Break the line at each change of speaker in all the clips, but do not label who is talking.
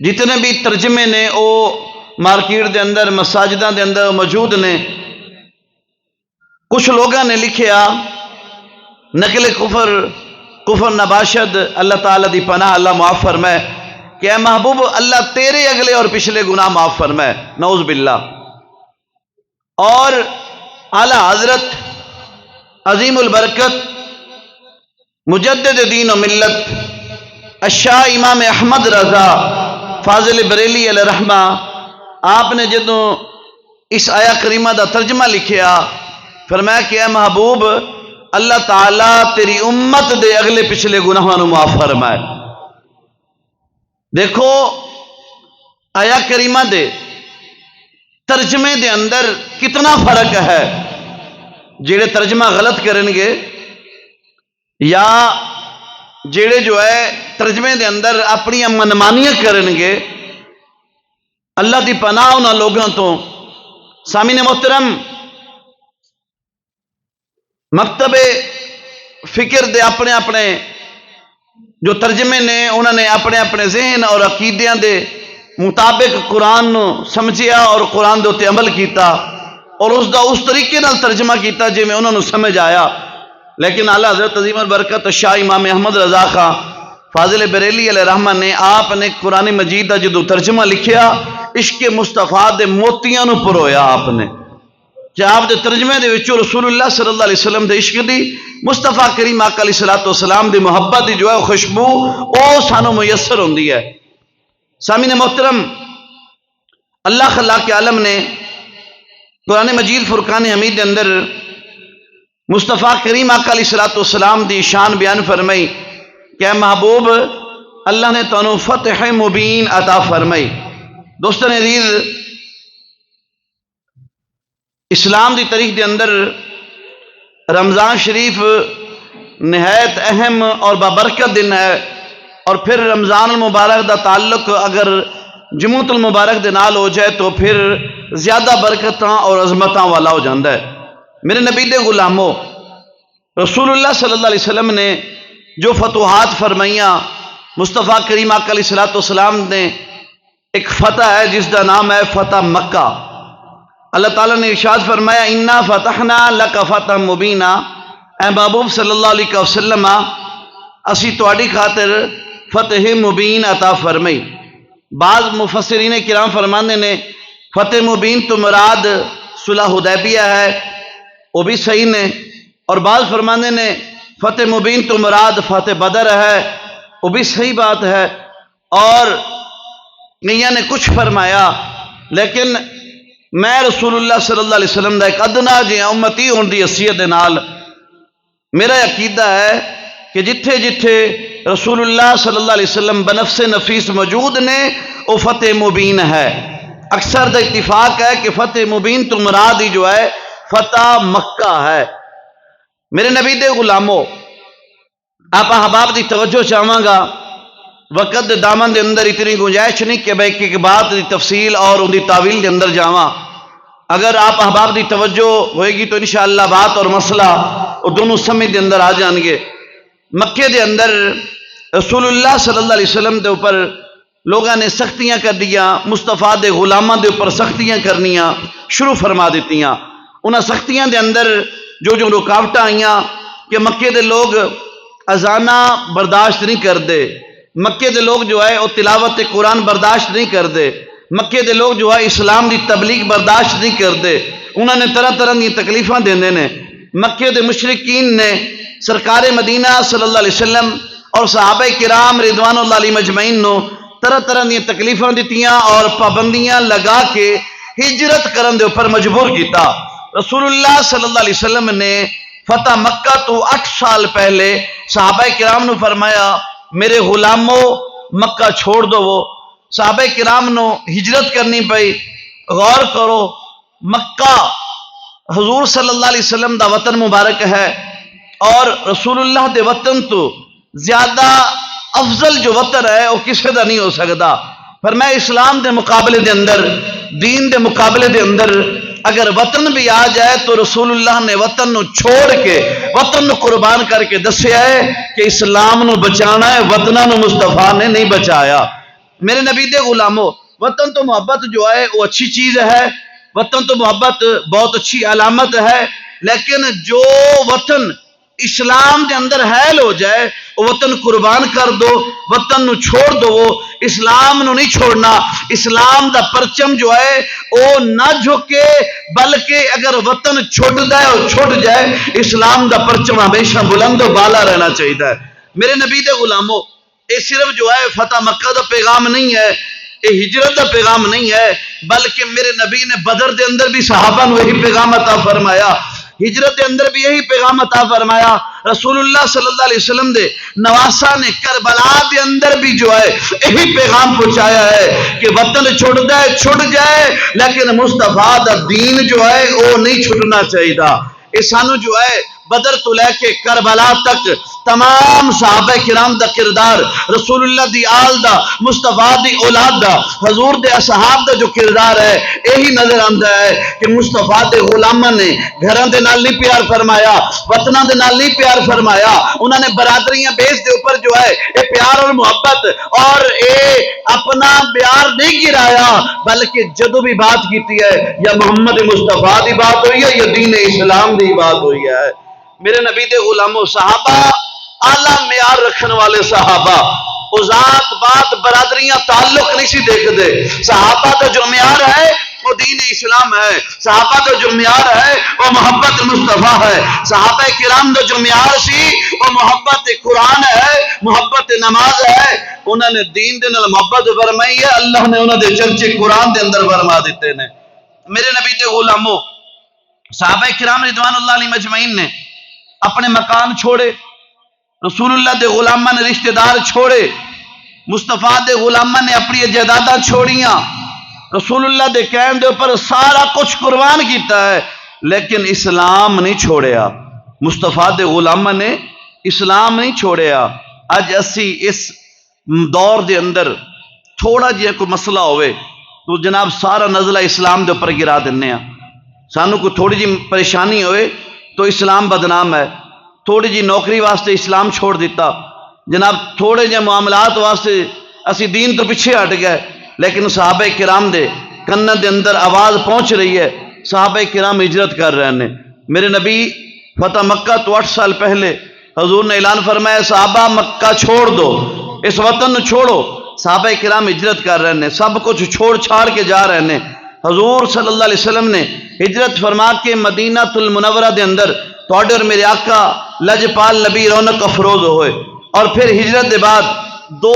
جتنے بھی ترجمے نے وہ مارکیٹ دے اندر مساجداں دے اندر موجود نے. کچھ لوگوں نے لکھیا نقل کفر نباشد اللہ تعالیٰ دی پناہ اللہ معاف فرمائے کہ اے محبوب اللہ تیرے اگلے اور پچھلے گناہ معاف فرمائے، نعوذ باللہ. اور اعلی حضرت عظیم البرکت مجدد دین و ملت الشاہ امام احمد رضا فاضل بریلی علیہ رحمہ آپ نے جدوں اس آیا کریمہ دا ترجمہ لکھیا فرمایا کہ اے محبوب اللہ تعالیٰ تیری امت دے اگلے پچھلے گناہاں نو معاف فرمائے. دیکھو آیا کریمہ دے ترجمے دے اندر کتنا فرق ہے. جیڑے ترجمہ غلط کریں گے یا جیڑے جو ہے ترجمے دے اندر اپنی منمانیاں کریں گے اللہ دی پناہ انہاں لوگوں تو. سامعین محترم، مکتب فکر دے اپنے اپنے جو ترجمے نے انہوں نے اپنے اپنے ذہن اور عقیدیاں دے مطابق قرآن نو سمجھیا اور قرآن دے اتے عمل کیتا اور اس دا اس طریقے نال ترجمہ کیتا جی میں انہوں نے سمجھ آیا. لیکن اعلیٰ حضرت عظیم البرکت شاہ امام احمد رضا خان فاضل بریلی علیہ رحمہ نے آپ نے قرآن مجید دا جدو ترجمہ لکھیا عشق مصطفیٰ دے موتیاں نو پرویا آپ نے کہ آپ دے ترجمے دے وچوں رسول اللہ صلی اللہ علیہ وسلم دے عشق دی مصطفیٰ کریم آقا علیہ السلام دی محبت دی جو ہے خوشبو او سانو میسر ہوندی ہے. سامعین محترم، اللہ خلاق عالم نے قرآن مجید فرقان حمید دے اندر مصطفیٰ کریم آقا علیہ السلام دی شان بیان فرمائی کہ اے محبوب اللہ نے تانوں فتح مبین عطا فرمائی. دوستان عزیز، اسلام دی تاریخ دے اندر رمضان شریف نہایت اہم اور بابرکت دن ہے، اور پھر رمضان المبارک دا تعلق اگر جمعۃ المبارک دے نال ہو جائے تو پھر زیادہ برکتاں اور عظمتاں والا ہو جاندہ ہے. میرے نبی دے غلاموں، رسول اللہ صلی اللہ علیہ وسلم نے جو فتوحات فرمائیاں مصطفیٰ کریم آقا علیہ السلام نے ایک فتح ہے جس کا نام ہے فتح مکہ. اللہ تعالیٰ نے ارشاد فرمایا انا فتحنا لک فتح مبینہ، اے محبوب صلی اللہ علیہ وسلم اسی تواڈی خاطر فتح مبین عطا فرمائی. بعض مفسرین کرام فرمانے نے فتح مبین تو مراد صلح حدیبیہ ہے، وہ بھی صحیح نے، اور بعض فرمانے نے فتح مبین تو مراد فتح بدر ہے، وہ بھی صحیح بات ہے. اور کئیاں نے کچھ فرمایا، لیکن میں رسول اللہ صلی اللہ علیہ وسلم دا ایک ادنا جی امتی ہون دی حیثیت دے نال میرا عقیدہ ہے کہ جتھے جتھے رسول اللہ صلی اللہ علیہ وسلم بنفس نفیس موجود نے وہ فتح مبین ہے. اکثر دا اتفاق ہے کہ فتح مبین تو مراد ہی جو ہے فتح مکہ ہے. میرے نبی دے غلاموں، آپ احباب دی توجہ چاہواں گا، وقت دامن دے اندر اتنی گنجائش نہیں کہ میں ایک بات دی تفصیل اور ان دی تعویل دے اندر جاواں. اگر آپ احباب دی توجہ ہوئے گی تو انشاءاللہ بات اور مسئلہ وہ دونوں سمجھ دے اندر آ جان گے. مکے دے اندر رسول اللہ صلی اللہ علیہ وسلم دے اوپر لوگاں نے سختیاں کر دیا، مصطفیٰ دے غلاماں دے اوپر سختیاں کرنیاں شروع فرما دیتیاں. انہاں سختیاں دے اندر جو رکاوٹاں آئیاں کہ مکے دے لوگ اذانہ برداشت نہیں کر دے، مکے دے لوگ جو ہے وہ تلاوت قرآن برداشت نہیں کر دے، مکے دے لوگ جو ہے اسلام دی تبلیغ برداشت نہیں کر دے. انہوں نے طرح طرح دی تکلیفاں دیندے نے. مکے دے مشرکین نے سرکار مدینہ صلی اللہ علیہ وسلم اور صحابہ کرام رضوان اللہ علیہ مجمعین نو طرح طرح دی تکلیفاں دیتیاں اور پابندیاں لگا کے ہجرت کرن دے اوپر مجبور کیتا. رسول اللہ صلی اللہ علیہ وسلم نے فتح مکہ تو 8 سال پہلے صحابہ کرام نو فرمایا میرے غلاموں مکہ چھوڑ دو. وہ صحابہ کرام نو ہجرت کرنی پئی. غور کرو، مکہ حضور صلی اللہ علیہ وسلم دا وطن مبارک ہے، اور رسول اللہ دے وطن تو زیادہ افضل جو وطن ہے وہ کسی دا نہیں ہو سکتا. فرمایا اسلام دے مقابلے دے اندر، دین دے مقابلے دے اندر اگر وطن بھی آ جائے تو رسول اللہ نے وطن نو چھوڑ کے وطن نو قربان کر کے دسیا ہے کہ اسلام نو بچانا ہے، وطنہ نو مصطفیٰ نے نہیں بچایا. میرے نبی دے غلاموں، وطن تو محبت جو ہے وہ اچھی چیز ہے، وطن تو محبت بہت اچھی علامت ہے، لیکن جو وطن اسلام دے اندر حائل ہو جائے وہ وطن قربان کر دو، وطن نو چھوڑ دو، اسلام نو نہیں چھوڑنا۔ اسلام دا پرچم جو ہے وہ نہ جھکے، بلکہ اگر وطن چھوٹ جائے اور چھوٹ جائے، اسلام دا پرچم ہمیشہ بلند و بالا رہنا چاہیے۔ میرے نبی دے غلاموں، یہ صرف جو ہے فتح مکہ دا پیغام نہیں ہے، یہ ہجرت دا پیغام نہیں ہے، بلکہ میرے نبی نے بدر دے اندر بھی صحابہ نو یہی پیغام عطا فرمایا، ہجرت دے اندر بھی یہی پیغام عطا فرمایا۔ رسول اللہ صلی اللہ علیہ وسلم دے نواسا نے کربلا دے اندر بھی جو ہے یہی پیغام پہنچایا ہے کہ وطن چھوڑ جائے لیکن مصطفیٰ دا دین جو ہے وہ نہیں چھٹنا چاہیے۔ یہ سانو جو ہے بدر تو لے کے کربلا تک تمام صحابہ کرام دا کردار، رسول اللہ دی آل دا، مصطفیٰ دی اولاد دا، حضور دے اصحاب دا جو کردار ہے یہی نظر آندا ہے کہ مصطفیٰ دے غلامہ نے گھراں دے نال نہیں پیار فرمایا، وطناں دے نال نہیں پیار فرمایا، انہوں نے برادریاں بیس دے اوپر جو ہے یہ پیار اور محبت اور اپنا پیار نہیں گرایا، بلکہ جدو بھی بات کیتی ہے یا محمد مصطفیٰ دی بات ہوئی ہے یا دین اسلام دی بات ہوئی ہے۔ میرے نبی دے غلاموں، صحابہ اعلیٰ معیار رکھن والے صحابہ، وہ ذات بات برادریاں تعلق نہیں سی دیکھ دے۔ صحابہ کا جو معیار ہے وہ دین اسلام ہے، صحابہ کا جو معیار ہے وہ محبت مصطفیٰ ہے، صحابہ کرام کا جو معیار سی وہ محبت قرآن ہے، محبت نماز ہے۔ انہوں نے دین دے نال محبت فرمائی ہے، اللہ نے انہوں دے چرچے قرآن دے اندر فرما دیتے نے۔ میرے نبی دے غلاموں، صحابہ کرام رضوان اللہ علیہ مجمعین نے اپنے مکان چھوڑے، رسول اللہ دے غلامہ نے رشتہ دار چھوڑے، مصطفیٰ دے غلامہ نے اپنی جائیداداں چھوڑیاں، رسول اللہ دے کہن دے اوپر سارا کچھ قربان کیتا ہے، لیکن اسلام نہیں چھوڑیا۔ مصطفیٰ دے غلامہ نے اسلام نہیں چھوڑیا۔ اج اسی اس دور دے اندر تھوڑا جہا کوئی مسئلہ ہوئے تو جناب سارا نزلہ اسلام دے اوپر گرا دینے ہیں۔ سانو کوئی تھوڑی جی پریشانی ہوئے تو اسلام بدنام ہے، تھوڑی جی نوکری واسطے اسلام چھوڑ دیتا، جناب تھوڑے جے معاملات واسطے اسی دین تو پیچھے ہٹ گئے، لیکن صحابہ کرام دے کنن دے اندر آواز پہنچ رہی ہے، صحابہ کرام ہجرت کر رہے ہیں۔ میرے نبی فتح مکہ تو 8 سال پہلے حضور نے اعلان فرمایا صحابہ مکہ چھوڑ دو، اس وطن چھوڑو۔ صحابہ کرام ہجرت کر رہے ہیں، سب کچھ چھوڑ چھاڑ کے جا رہے ہیں۔ حضور صلی اللہ علیہ وسلم نے ہجرت فرما کے مدینہ المنورہ دے اندر توڑے اور میرے آقا لجپال نبی رونق افروز ہوئے، اور پھر ہجرت دے بعد 2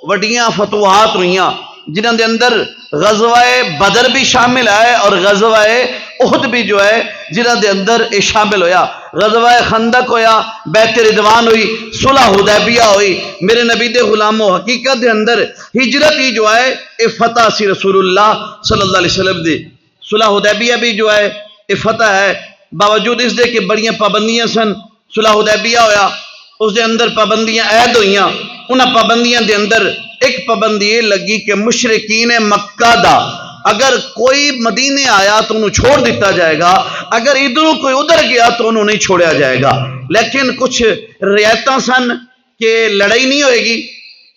وڈیاں فتوحات ہوئیاں جنہاں دے اندر غزوہ بدر بھی شامل ہے اور غزوہ احد بھی جو ہے جنہاں دے اندر شامل ہویا، غزوہ خندق ہویا، بیعت رضوان ہوئی، صلح حدیبیہ ہوئی۔ میرے نبی دے غلاموں، حقیقت دے اندر ہجرت ہی جو ہے اے فتح سی رسول اللہ صلی اللہ علیہ وسلم دی۔ صلح حدیبیہ بھی جو ہے اے فتح ہے، باوجود اس دے کہ بڑیاں پابندیاں سن۔ صلح حدیبیہ ہویا، اس دے اندر پابندیاں عائد ہوئیاں، انہاں پابندیاں دے اندر ایک پابندی یہ لگی کہ مشرکین مکہ دا اگر کوئی مدینے آیا تو انہوں چھوڑ دیتا جائے گا، اگر ادھروں کوئی ادھر گیا تو انہوں نہیں چھوڑیا جائے گا۔ لیکن کچھ رعایتاں سن کہ لڑائی نہیں ہوئے گی،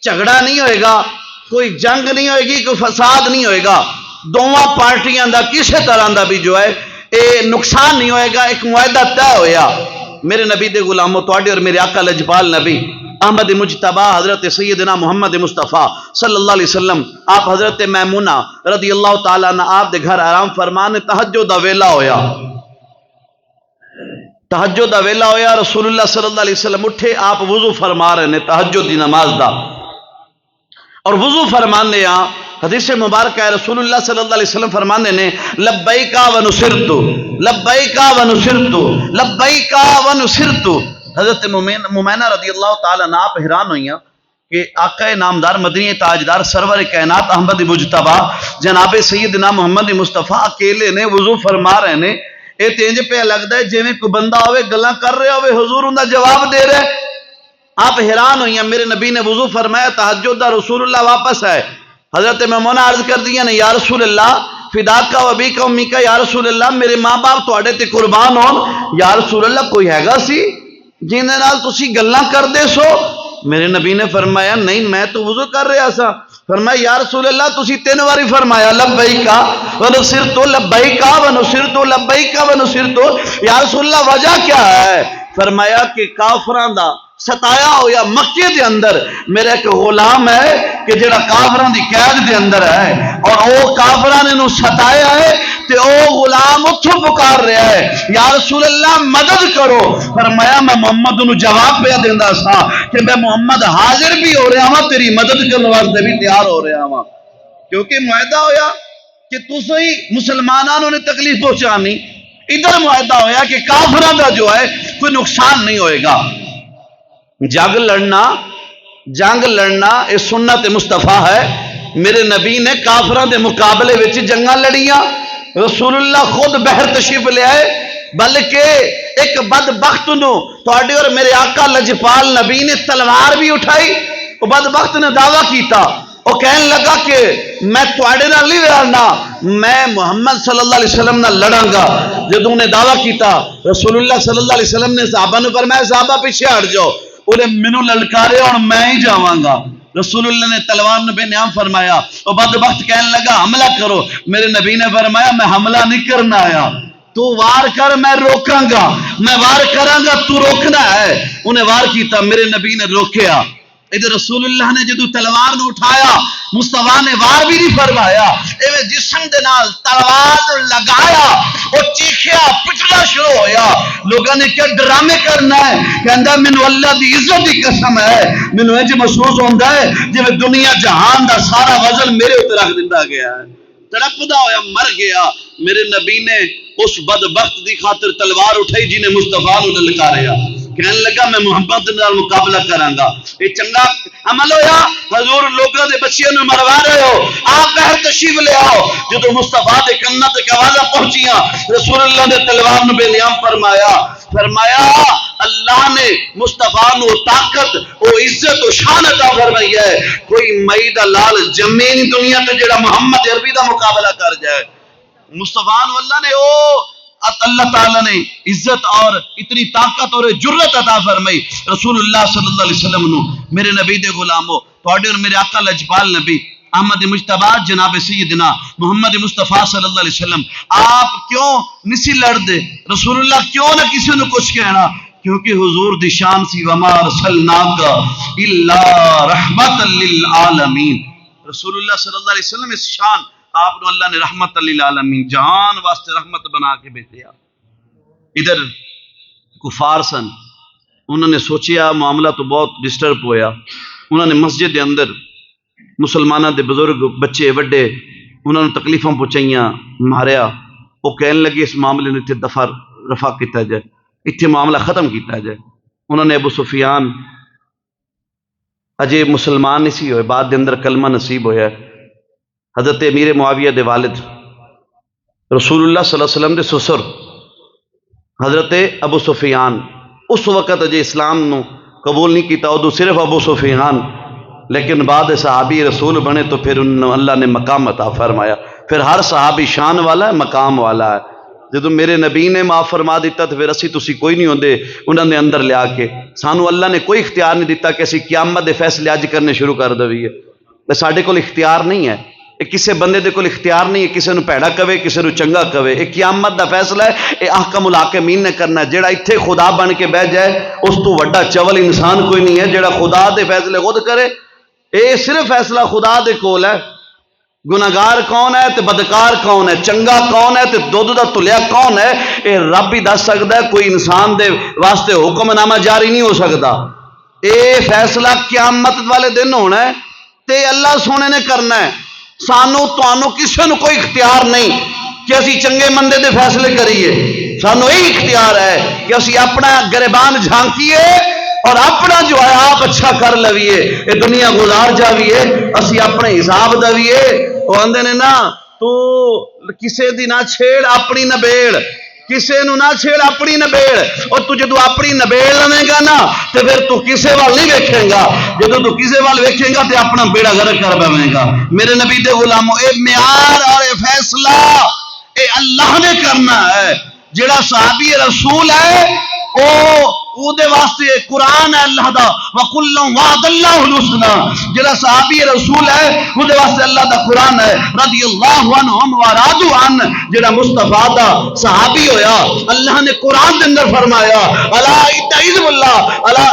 جھگڑا نہیں ہوئے گا، کوئی جنگ نہیں ہوئے گی، کوئی فساد نہیں ہوئے گا، دونوں پارٹیاں دا کسی طرح دا بھی جو ہے نقصان نہیں ہوئے گا، ایک معاہدہ طے ہویا۔ میرے نبی دے غلاموں، تواڈے اور میرے آقا لجپال نبی احمد مجتبی حضرت سیدنا محمد مصطفیٰ صلی اللہ علیہ وسلم، آپ حضرت میمونہ رضی اللہ تعالیٰ عنہ آپ دے گھر آرام فرمانے، تہجد دا ویلا ہویا، تہجد دا ویلا ہویا، رسول اللہ صلی اللہ علیہ وسلم اٹھے، آپ وضو فرما رہے ہیں تہجد دی نماز دا، اور وضو فرمانے ہاں حدیث مبارکہ ہے، رسول اللہ صلی اللہ علیہ وسلم فرمانے نے لبیک و نصرت، لبیک و نصرت، لبیک و نصرت۔ حضرت مومنہ رضی اللہ تعالیٰ عنہ آپ حیران ہوئیاں کہ آقا نامدار مدنی تاجدار سرور کائنات احمد مجتبی جناب سیدنا محمد مصطفیٰ اکیلے نے وضو فرما رہے نے، اے تینج پہ لگتا ہے جویں کوئی بندہ ہوئے گلاں کر رہے ہوئے حضور ان دا جواب دے رہے۔ آپ حیران ہوئیاں، میرے نبی نے وضو فرمایا، تہجد دا رسول اللہ واپس آئے، حضرت میمونہ عرض کر دیا نے یا رسول اللہ فداک و ابیک و امیک، یا رسول اللہ میرے ماں باپ تواڈے تے قربان ہون، یا رسول اللہ کوئی ہے گا سی جن دے نال تسی گلاں کر دے سو؟ میرے نبی نے فرمایا نہیں، میں تو وضو کر رہا سا۔ فرمایا یا رسول اللہ تسی 3 باری فرمایا لبیک ونصرت لبیک ونصرت لبیک ونصرت، یا رسول اللہ وجہ کیا ہے؟ فرمایا کہ کافران دا ستایا ہویا مکے دے اندر میرا ایک غلام ہے کہ جڑا کافران دی قید دے اندر ہے، اور او کافران نے ستایا ہے تے او غلام اتھو پکار رہا ہے یا رسول اللہ مدد کرو۔ فرمایا میں محمد انہوں جواب پہ دیندہ سا کہ میں محمد حاضر بھی ہو رہا ہوں، تیری مدد کرنے واسطے بھی تیار ہو رہا ہوں، کیونکہ معاہدہ ہویا کہ تسی مسلمانوں نے تکلیف پہنچانی، ادھر معاہدہ ہویا کہ کافران دا جو ہے کوئی نقصان نہیں ہوئے گا۔ جنگ لڑنا یہ سنت مصطفیٰ ہے۔ میرے نبی نے کافران دے مقابلے وچ جنگاں لڑیاں، رسول اللہ خود بحر تشریف لے آئے، بلکہ ایک بدبخت نو تواڈے اور میرے آقا لجپال نبی نے تلوار بھی اٹھائی، وہ بدبخت نے دعویٰ کیتا، وہ کہنے لگا کہ میں تواڈے نال نہیں لڑنا، میں محمد صلی اللہ علیہ وسلم نال لڑاں گا۔ جدوں نے دعویٰ کیتا رسول اللہ صلی اللہ علیہ وسلم نے صحابہ نے فرمایا صحابہ پیچھے ہٹ جاؤ، انہیں منو للکارے اور میں ہی جاواں گا۔ رسول اللہ نے تلوار نے بے نیام فرمایا، وہ بدبخت کہنے لگا حملہ کرو، میرے نبی نے فرمایا میں حملہ نہیں کرنا آیا، تو وار کر میں روکاں گا، میں وار کراں گا تو روکنا ہے۔ انہیں وار کیتا، میرے نبی نے روکیا۔ ادھر رسول اللہ نے جدو تلوار نے اٹھایا، مصطفیٰ نے وار بھی نہیں فرمایا، ایویں جسم دے نال تلوار لگایا، وہ چیخیا پچھلا شروع ہویا۔ لوگاں نے کیا ڈرامے کرنا ہے، کہندا مینوں اللہ دی عزت دی قسم ہے، مینوں انج محسوس ہوندا ہے جویں دنیا جہان دا سارا وزن میرے اوپر رکھ دتا گیا ہے، تڑپدا ہویا مر گیا۔ میرے نبی نے اس بدبخت دی خاطر تلوار اٹھائی جنہیں مصطفیٰ نو للکاریا، کہنے لگا میں محمد نال مقابلہ کراں گا۔ یہ چنگا عمل ہویا، حضور لوگوں دے بچیاں نو مروا رہے ہو، آپ بہر تشریف لے آؤ۔ جدو مصطفیٰ دے کناں تے آوازاں پہنچیاں، رسول اللہ نے تلوار نو بے نیام فرمایا اللہ نے مصطفیٰ نو طاقت او عزت و شان عطا فرمائی ہے، کوئی مئی دا لال جمین دنیا تے جڑا محمد عربی دا مقابلہ کر جائے۔ مصطفیٰ نو اللہ تعالیٰ نے عزت اور اتنی طاقت اور جرت عطا فرمائی۔ رسول اللہ صلی اللہ علیہ وسلم نو میرے نبی دے غلامو، تواڈے اور میرے آقا لجپال نبی احمد مجتبی جناب سیدنا محمد مصطفیٰ صلی اللہ علیہ وسلم آپ کیوں نسی لڑ دے؟ رسول اللہ کیوں نہ کسی نے کچھ کہنا؟ کیونکہ حضور دی شان سی وما ارسلناک الا رحمت للعالمین۔ رسول اللہ صلی اللہ علیہ وسلم اس شان آپ نے اللہ نے رحمت للعالمین جہان واسطے رحمت بنا کے بھیجا۔ ادھر کفار سن، انہوں نے سوچیا معاملہ تو بہت ڈسٹرب ہویا، انہوں نے مسجد دے اندر مسلمانوں دے بزرگ بچے وڈے انہوں نے تکلیفاں پہنچائیاں، ماریا۔ وہ کہنے لگے اس معاملے نے اتنے دفع رفع کیتا جائے، اتنے معاملہ ختم کیتا جائے۔ انہوں نے ابو سفیان اجے مسلمان نہیں سی ہوئے، بعد دے اندر کلمہ نصیب ہویا ہے، حضرت امیر معاویہ دے والد رسول اللہ صلی اللہ علیہ وسلم دے سسر حضرت ابو سفیان، اس وقت اجے اسلام نو قبول نہیں کیتا، ادو صرف ابو سفیان، لیکن بعد صحابی رسول بنے تو پھر اللہ نے مقام عطا فرمایا۔ پھر ہر صحابی شان والا ہے، مقام والا ہے۔ جدو میرے نبی نے معاف فرما دیتا تو پھر اسی تسی کوئی نہیں ہوندے انہوں نے اندر لیا کے، سانو اللہ نے کوئی اختیار نہیں دیتا کہ اسی قیامت دے فیصلے اج کرنے شروع کر دویے، ساڈے کول اختیار نہیں ہے، کسی بندے دے کول اختیار نہیں ہے کسی نو پیڑا کہے کسی نو چنگا کہے، ایک قیامت دا فیصلہ ہے، یہ احکم الحاکمین نے کرنا ہے۔ جیڑا ایتھے خدا بن کے بہ جائے اس تو وڈا چول انسان کوئی نہیں ہے، جیڑا خدا دے فیصلے خود کرے، اے صرف فیصلہ خدا دے کول ہے۔ گناہگار کون ہے تے بدکار کون ہے، چنگا کون ہے تے دودھ دا تلیا کون ہے، اے رب ہی دس سکتا ہے، کوئی انسان دے واسطے حکم نامہ جاری نہیں ہو سکتا۔ اے فیصلہ قیامت والے دن ہونا ہے تے اللہ سونے نے کرنا ہے، سانو توانو کسی نو کوئی اختیار نہیں کہ اسی چنگے مندے دے فیصلے کریے، سانو یہی اختیار ہے کہ اسی اپنا گریبان جھانکیے اور اپنا جو ہے آپ اچھا کر لویے، یہ دنیا گزار جاویے، اسی اپنے حساب دویے۔ وہ آندے نے نا تو کسے دی نہ چھیڑ اپنی نبیڑ، کسے نو نہ چھیڑ اپنی نبیڑ، اور تو جدو اپنی نبیڑ لویں گا نا تو پھر تو کسے وال نہیں ویکھیں گا، جدو تو کسے وال ویکھیں گا تو اپنا بیڑا غرق کر بیٹھیں گا۔ میرے نبی دے غلاموں، اے معیار اور اے فیصلہ اے اللہ نے کرنا ہے۔ جڑا صحابی رسول ہے او او دے واسطے قرآن ہے اللہ دا وَقُلًّا وَعَدَ اللَّهُ الْحُسْنَى جڑا صحابی رسول ہے او دے واسطے اللہ دا قرآن ہے رضی اللہ عنہم ورضوا عنہ جڑا مصطفیٰ دا صحابی ہویا اللہ نے قرآن دے اندر فرمایا الا ان حزب اللہ الا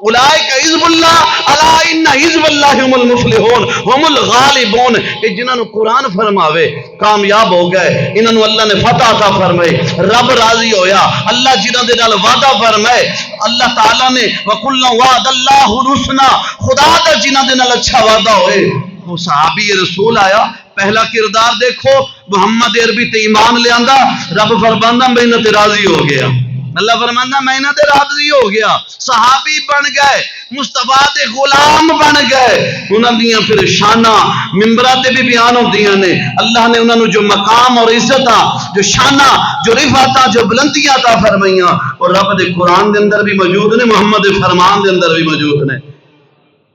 اولئک حزب اللہ الا ان حزب اللہ هم المفلحون هم الغالبون کہ جنہاں نو قرآن فرماوے کامیاب ہو گئے انہاں نو اللہ نے فتح عطا فرمائے رب راضی ہویا اللہ جنہاں دے نال وعدہ فرمائے اللہ تعالی نے وَقُلًّا وَعَدَ اللَّهُ الْحُسْنَى خدا دا جنہاں دے نال اچھا وعدہ ہوئے وہ صحابی رسول آیا پہلا کردار دیکھو محمد عربی تے ایمان لے آندا رب فرماندا میں انہاں تے راضی ہو گیا اللہ فرماندا میں انہاں تے راضی ہو گیا صحابی بن گئے مصطفیٰ دے غلام بن گئے انہاں دیاں پھر شاناں منبراں تے بھی بیان ہوندیاں نے اللہ نے انہاں نو جو مقام اور عزتاں جو شاناں جو رفعتاں جو بلندیاں عطا فرمائیاں اور رب دے قرآن دے اندر بھی موجود نے محمد دے فرمان دے اندر بھی موجود نے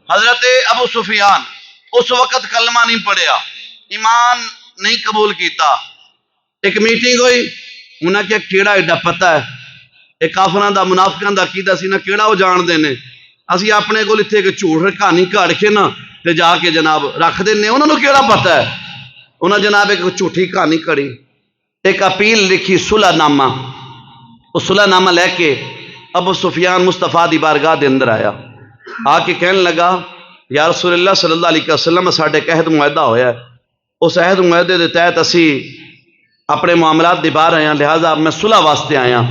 حضرت ابو سفیان اس وقت کلمہ نہیں پڑھیا ایمان نہیں قبول کیتا ایک میٹنگ ہوئی انہاں کیا کیڑا ایڈا پتہ ہے ایک کافراں دا منافقاں دا عقیدہ سی نا کیڑا وہ جان دے نے اسی اپنے کول اتنے ایک جھوٹ کہانی کھاڑ کے نا تے جا کے جناب رکھ دینے انہاں نو کیڑا پتہ ہے انہاں جناب ایک جھوٹی کہانی کھڑی ایک اپیل لکھی صلح نامہ وہ صلح نامہ لے کے ابو سفیان مصطفیٰ دی بارگاہ دے اندر آیا آ کے کہنے لگا یا رسول اللہ صلی اللہ علیہ وسلم ساڈے کہ عہد معاہدہ ہویا ہے اس عہد معاہدے دے تحت اسی اپنے معاملات دی باہر آیا لہذا میں صلح واسطے آیا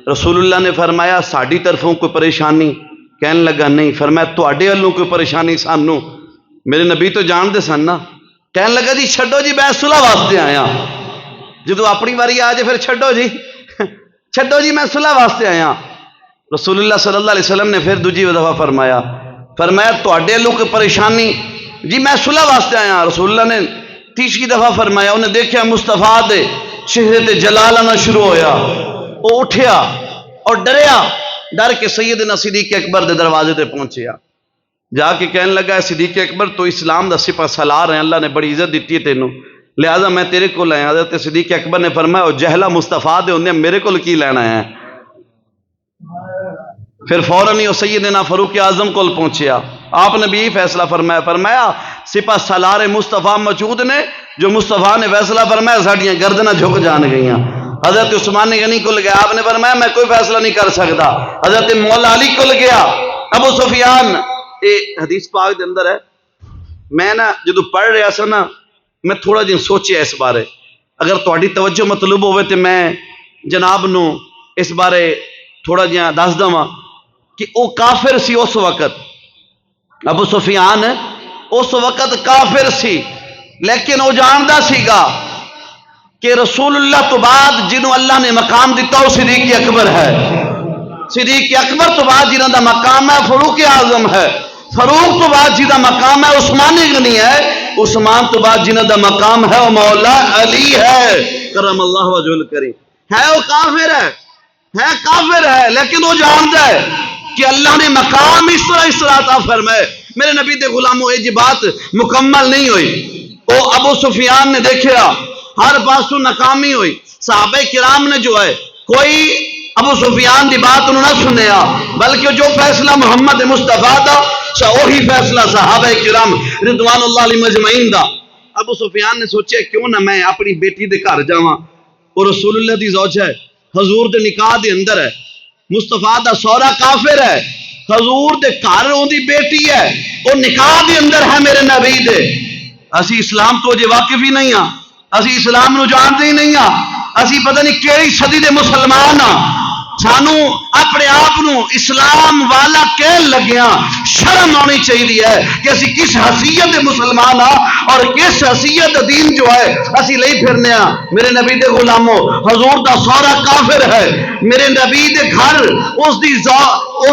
رسول اللہ نے فرمایا ساڈی طرفوں کوئی پریشانی کہنے لگا نہیں فرمایا تواڈے والوں کوئی پریشانی سانو میرے نبی تو جان دے سن نا کہنے لگا جی چھڈو جی میں صلح واسطے آیا جدو اپنی واری آ جائے پھر چھڈو جی چھڈو جی میں صلح واسطے آیا رسول اللہ صلی اللہ علیہ وسلم نے پھر دوجی دفعہ فرمایا تواڈے والوں کوئی پریشانی جی میں صلح واسطے آیا رسول اللہ نے تیسری دفعہ فرمایا انہیں دیکھا مصطفیٰ دے چہرے تے جلال آنا شروع ہویا وہ اٹھیا اور ڈریا ڈر کے سیدنا صدیق اکبر دے دروازے تے پہنچیا جا کے کہنے لگا ہے صدیق اکبر تو اسلام دا سپہ سالار ہیں اللہ نے بڑی عزت دیتی ہے تینوں لہذا میں تیرے کو لے آیا حضرت صدیق اکبر نے فرمایا وہ جہلا مصطفیٰ دے ہوندے میرے کو کی لینا ہے پھر فوراً ہی وہ سیدنا فاروق اعظم کو پہنچیا آپ نے بھی فیصلہ فرمایا سپہ سالار مصطفیٰ موجود نے جو مصطفیٰ نے فیصلہ فرمایا ساڑیاں گردناں جھک جان گئیاں حضرت عثمان غنی کو گیا آپ نے فرمایا میں کوئی فیصلہ نہیں کر سکتا حضرت مولا علی کو گیا ابو سفیان یہ حدیث پاک دے اندر ہے میں نا جدو پڑھ رہا سا نا میں تھوڑا جن سوچیا اس بارے اگر تہاڈی توجہ مطلوب ہوئے تو میں جناب نو اس بارے تھوڑا جہاں دس دواں کہ وہ کافر سی اس وقت ابو سفیان اس وقت کافر سی لیکن وہ جاندا سیگا کہ رسول اللہ تو بعد جنہوں اللہ نے مقام دیتا وہ صدیق اکبر ہے صدیق اکبر تو بعد جنہوں دا مقام ہے فاروق اعظم ہے فاروق تو بعد جنہوں دا مقام ہے عثمان غنی ہے عثمان تو بعد جنہوں دا مقام ہے وہ مولا علی ہے کرم اللہ وجہ الکریم ہے وہ کافر ہے کافر ہے لیکن وہ جانتا ہے کہ اللہ نے مقام اس طرح عطا فرمائے میرے نبی دے غلاموں یہ بات مکمل نہیں ہوئی وہ ابو سفیان نے دیکھا ہر پاسوں ناکامی ہوئی صحابہ کرام نے جو ہے کوئی ابو سفیان دی بات انہوں نہ سنیا بلکہ جو فیصلہ محمد مصطفیٰ دا وہی فیصلہ صحابہ کرام رضوان اللہ علیہ مجمعین دا ابو سفیان نے سوچے کیوں نہ میں اپنی بیٹی دے گھر جاواں اور رسول اللہ دی زوج ہے حضور دے نکاح دے اندر ہے مصطفیٰ دا سورا کافر ہے حضور دے گھر اون دی بیٹی ہے وہ نکاح دے اندر ہے میرے نبی دے اسی اسلام تو جے واقف ہی نہیں ہاں اسی اسلام نو جانتے ہی نہیں ہاں اسی پتہ نہیں کیڑی صدی دے مسلمان ہاں سانو اپنے آپ نو اسلام والا کہن لگیاں شرم آنی چاہیے ہے کہ اسی کس حیثیت دے مسلمان ہاں اور کس حیثیت دین جو ہے اسی لئی پھرنے ہاں میرے نبی دے غلاموں حضور دا سورا کافر ہے میرے نبی دے گھر اس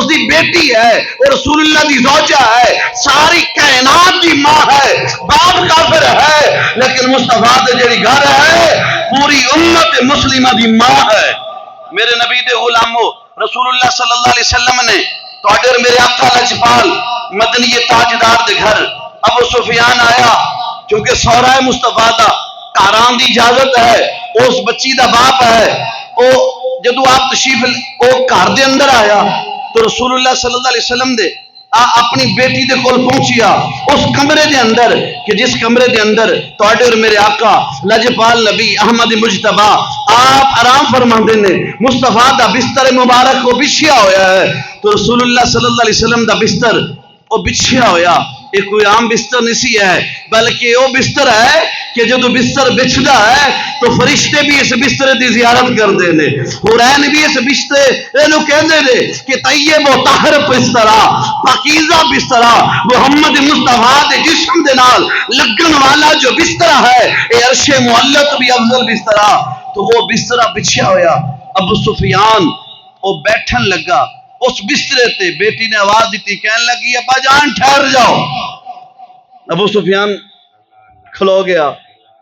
دی بیٹی ہے اور رسول اللہ دی زوجہ ہے ساری کائنات دی ماں ہے باپ کافر ہے لیکن مصطفیٰ دے جڑی گھر ہے پوری امت مسلمہ دی ماں ہے میرے نبی دے غلاموں رسول اللہ صلی اللہ علیہ وسلم نے تو میرے آقا لجپال مدنی تاجدار دے گھر ابو سفیان آیا کیونکہ سورہ مصطفیٰ دا کاران دی اجازت ہے اس بچی دا باپ ہے وہ جدو آپ تشریف وہ گھر دے اندر آیا تو رسول اللہ صلی اللہ علیہ وسلم دے اپنی بیٹی دے کول پہنچیا اس کمرے دے اندر کہ جس کمرے دے اندر تواڈے اور میرے آقا لجپال نبی احمد مجتبی آپ آرام فرماندے نے مصطفیٰ دا بستر مبارک کو بچھیا ہویا ہے تو رسول اللہ صلی اللہ علیہ وسلم دا بستر وہ بچھیا ہویا یہ کوئی عام بستر نہیں ہے بلکہ وہ بستر ہے کہ جدو بستر بچھدا ہے تو فرشتے بھی اس بستر دی زیارت کرتے ہیں حورین بھی اس بستر نو کہندے نے کہ طیب و طاہر بستر پاکیزہ بستر محمد مصطفیٰ دے جسم دے نال لگن والا جو بستر ہے اے عرش معلق بھی افضل بستر تو وہ بستر بچھیا ہویا ابو سفیان وہ بیٹھن لگا اس بسترے تے بیٹی نے آواز دیتی کہنے لگی ابا جان ٹھہر جاؤ ابو سفیان کھلو گیا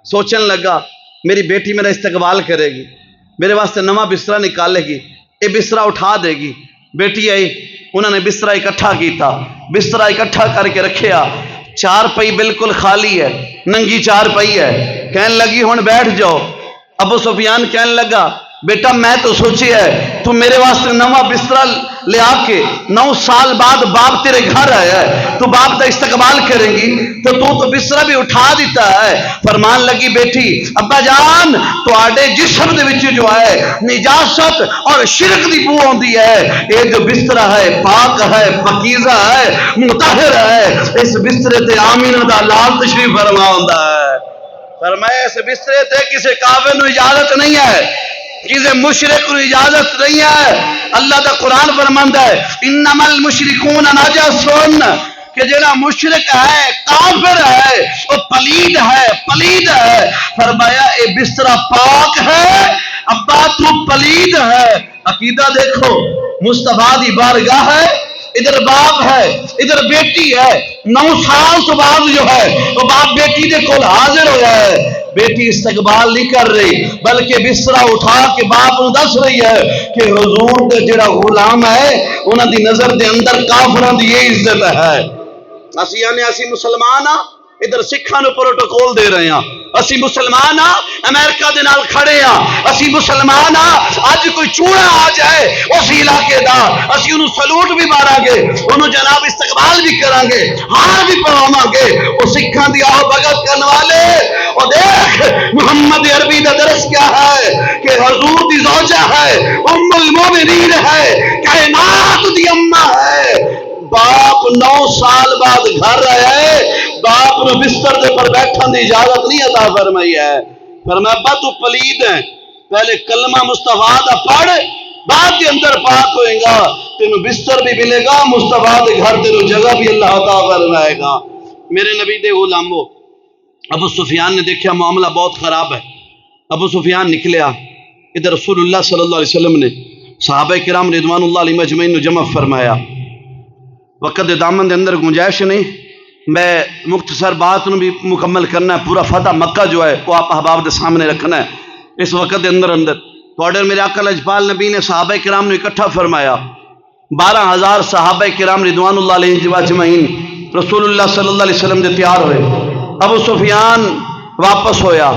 سوچن لگا میری بیٹی میرا استقبال کرے گی میرے واسطے نواں بسترا نکالے گی یہ بسترا اٹھا دے گی بیٹی آئی انہوں نے بسترا اکٹھا کیتا بسترا اکٹھا کر کے رکھیا چار پئی بالکل خالی ہے ننگی چار پئی ہے کہنے لگی ہن بیٹھ جاؤ ابو سفیان کہنے لگا بیٹا میں تو سوچی ہے تو میرے واسطے نواں بسترا لے آ کے 9 سال بعد باپ تیرے گھر آیا ہے تو باپ کا استقبال کریں گی تو بسترا بھی اٹھا دیتا ہے فرمان لگی بیٹی ابا جان تو آڈے جسم دے وچ جو ہے نجاست اور شرک دی بو ہوندی ہے یہ جو بسترا ہے پاک ہے پاکیزہ ہے مطہر ہے اس بسترے تے آمینہ دا لال تشریف فرما ہوندا ہے فرمایا اس بسترے تے کسے کافر نو اجازت نہیں ہے کسی مشرک کو اجازت نہیں ہے اللہ دا قرآن فرماندا ہے انما المشرکون نجس کہ جنا مشرک ہے کافر ہے وہ پلید ہے فرمایا اے بسترا پاک ہے ابا تو پلید ہے عقیدہ دیکھو مصطفیٰ دی بارگاہ ہے ادھر باپ ہے ادھر بیٹی ہے 9 سال تو بعد جو ہے وہ باپ بیٹی دے کول حاضر ہو ہے بیٹی استقبال نہیں کر رہی بلکہ بسترا اٹھا کے باپ نو دس رہی ہے کہ حضور دے جڑا غلام ہے انہاں دی نظر دے اندر کافراں دی یہ عزت ہے اسی یعنی اسی مسلمان ہاں ادھر سکھاں نو پروٹوکول دے رہے ہیں اسی مسلمان ہاں امریکہ دے نال کھڑے ہاں اسی مسلمان ہاں اج کوئی چوڑا آ جائے اس علاقے دا اسی انہوں سلوٹ بھی مارا گے انہوں جناب استقبال بھی کران گے ہار بھی پڑھاواں گے وہ سکھاں دی آؤ بھگت کرنے والے اور دیکھ محمد عربی دا درس کیا ہے کہ حضور دی زوجہ ہے ام المومنین ہے کائنات دی اماں ہے باپ 9 سال بعد گھر آیا ہے باپ نے بستر دے پر بیٹھن دی اجازت نہیں عطا فرمائی ہے فرمایا ابا تو پلید ہے پہلے کلمہ مصطفیٰ دا پڑھ بعد کے اندر پاک ہوئے گا تینوں بستر بھی ملے گا مصطفیٰ دے گھر تینوں جگہ بھی اللہ عطا فرمائے گا میرے نبی دے غلامو ابو سفیان نے دیکھا معاملہ بہت خراب ہے ابو سفیان نکلیا ادھر رسول اللہ صلی اللہ علیہ وسلم نے صحابہ کرام رضوان اللہ علیہ مجمعین نے جمع فرمایا وقت دامن دے اندر گنجائش نہیں میں مختصر بات نو بھی مکمل کرنا ہے پورا فتح مکہ جو ہے وہ آپ احباب دے سامنے رکھنا ہے اس وقت دے اندر توڑے میرے آقا لجپال نبی نے صحابہ کرام نے اکٹھا فرمایا 12,000 صحابہ کرام رضوان اللہ علیہ مجمعین رسول اللہ صلی اللہ علیہ وسلم دے تیار ہوئے ابو سفیان واپس ہویا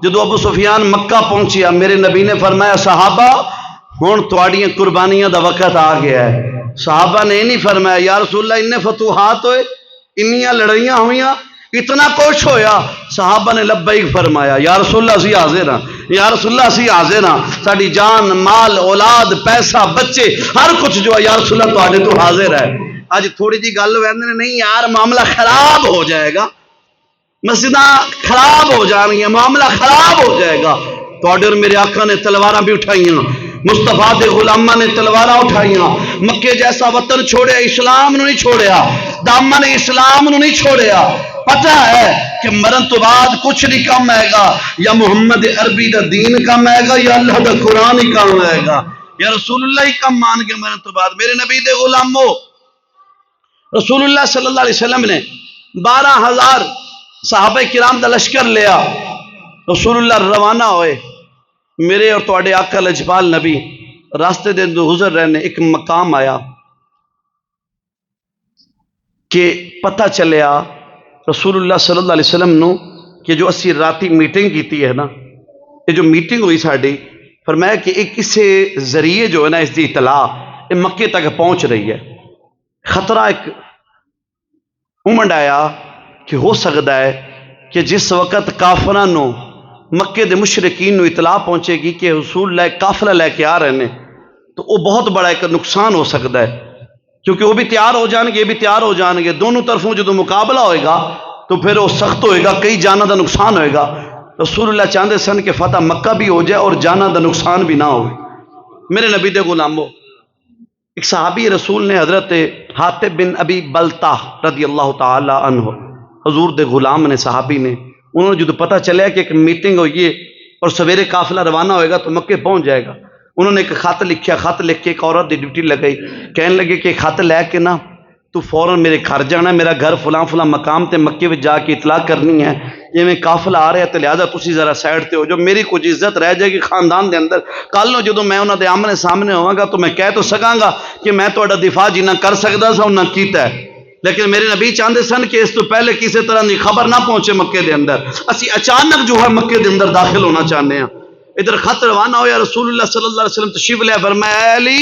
جدو ابو سفیان مکہ پہنچیا میرے نبی نے فرمایا صحابہ ہون تواڑیاں قربانیاں دا وقت آ گیا ہے صحابہ نے نہیں فرمایا یا رسول اللہ انہیں فتوحات ہوئے انیاں لڑائیاں ہوئیاں اتنا کچھ ہویا صحابہ نے لبیک فرمایا یا رسول اللہ اسی حاضر ہاں یا رسول اللہ اسی حاضر ہاں ساڑی جان مال اولاد پیسہ بچے ہر کچھ جو ہے یا رسول اللہ تو آنے تو حاضر ہے آج تھوڑی جی گل ویندے نہیں یار معاملہ خراب ہو جائے گا مسجدہ خراب ہو جانی ہیں معاملہ خراب ہو جائے گا تو اور میرے آقا نے تلواراں بھی اٹھائیاں مصطفیٰ دے غلامہ نے تلواراں اٹھائیاں مکے جیسا وطن چھوڑیا اسلام نو نہیں چھوڑیا دامن اسلام نو نہیں چھوڑیا پتہ ہے کہ مرن تو بعد کچھ نہیں کم آئے گا یا محمد عربی دا دین کم آئے گا یا اللہ دا قرآن ہی کم آئے گا یا رسول اللہ ہی کم مان کے مرن تو بعد میرے نبی دے غلاموں رسول اللہ صلی اللہ علیہ وسلم نے 12,000 صحابہ کرام دا لشکر لیا رسول اللہ روانہ ہوئے میرے اور تواڈے آقا لجپال نبی راستے دے گزر رہنے ایک مقام آیا کہ پتہ چلیا رسول اللہ صلی اللہ علیہ وسلم نو کہ جو اسی راتی میٹنگ کیتی ہے نا یہ جو میٹنگ ہوئی ساڑی فرمایا کہ ایک کسی ذریعے جو ہے نا اس کی اطلاع یہ مکے تک پہنچ رہی ہے، خطرہ ایک امنڈ آیا کہ ہو سکتا ہے کہ جس وقت کافراں نو مکے دے مشرکین نو اطلاع پہنچے گی کہ رسول اللہ ایک قافلہ لے کے آ رہے ہیں تو وہ بہت بڑا ایک نقصان ہو سکتا ہے، کیونکہ وہ بھی تیار ہو جان گے یہ بھی تیار ہو جان گے، دونوں طرفوں جدو مقابلہ ہوئے گا تو پھر وہ سخت ہوئے گا، کئی جانوں دا نقصان ہوئے گا۔ رسول اللہ چاہتے سن کہ فتح مکہ بھی ہو جائے اور جانوں دا نقصان بھی نہ ہو۔ میرے نبی دے غلامو، ایک صحابی رسول نے حضرت حاطب بن ابی بلتہ رضی اللہ تعالی عنہ، حضور دے غلام نے، صحابی نے، انہوں نے جدو پتہ چلیا کہ ایک میٹنگ ہوئی ہے اور سویرے قافلہ روانہ ہوئے گا تو مکے پہنچ جائے گا، انہوں نے ایک خط لکھیا، خط لکھ کے ایک عورت دی ڈیوٹی لگائی، کہنے لگے کہ خط لے کے نا تو فوراً میرے گھر جانا ہے، میرا گھر فلاں فلاں مقام تے مکے میں جا کے اطلاع کرنی ہے، یہ میں قافلہ آ رہا ہے تو لہٰذا تسی ذرا سائڈ تے ہو جو، میری کچھ عزت رہ جائے گی خاندان دے اندر، کل نو جدو میں انہاں دے آمنے سامنے ہواں گا تو میں کہہ تو سکاں گا کہ میں تہاڈا دفاع جنہ کر سکدا سا انہاں کیتا ہے، لیکن میرے نبی چاہتے سن کہ اس تو پہلے کسی طرح کی خبر نہ پہنچے مکے دے اندر، اسی اچانک جو ہے مکے دے اندر داخل ہونا چاہتے ہیں۔ ادھر خط روانہ ہویا، رسول اللہ صلی اللہ علیہ وسلم تشریف لے، فرمایا اے علی،